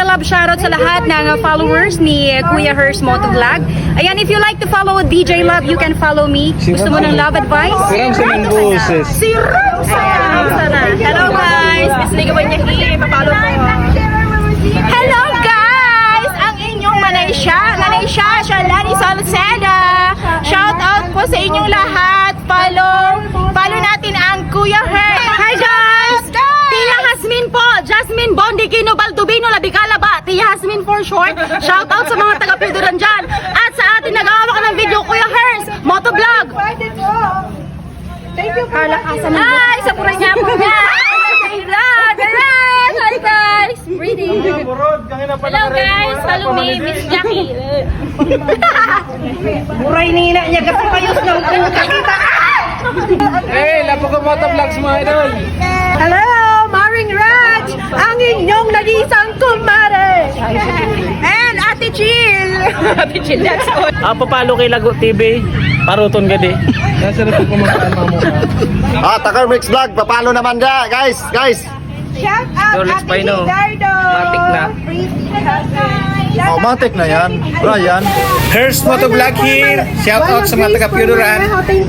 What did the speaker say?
love shoutout sa lahat ng followers ni Kuya Hers Motovlog. Ayan, if you like to follow DJ Love, you can follow me. Gusto mo ng love advice? Siram sa ng boses. Si Ramsa! Hello guys! Miss Liga Banyaki, papalo mo. Hello guys! Ang inyong Manisha, Shalani Salceda. Shout out po sa inyong lahat. Follow natin ang Kuya Hers. Hi guys! Tia Hasmin po, Jasmine Bondikino Baldubino Labigalaba. Tia Hasmin for short. Shout out sa mga taga-Piduran dyan. At sa atin nagawa ka ng video, Kuya Hers Motovlog. Thank you for watching. Hi! Sa pura niya po niya! Hi guys! Breathing! Hello guys! Follow me, Miss Jackie! Muray nila niya kasi kayo na kakita. Hey, lapo ka Motovlogs mga idol. Hello, Maring Raj, ang inyong nag-iisang kumare. And Ate Chill. Ate Chill, that's all! Papalo kay Lago TV. Paruton gadi. Nasa na po kumakaan mo. Takar Mix Vlog, papalo naman dyan, guys. Shout out Dolis Ate Paino. Gildardo. Matik na. Matik na yan. Brian. Hers Motovlog here. Shout out sa mga taga-Piduran. Thank you.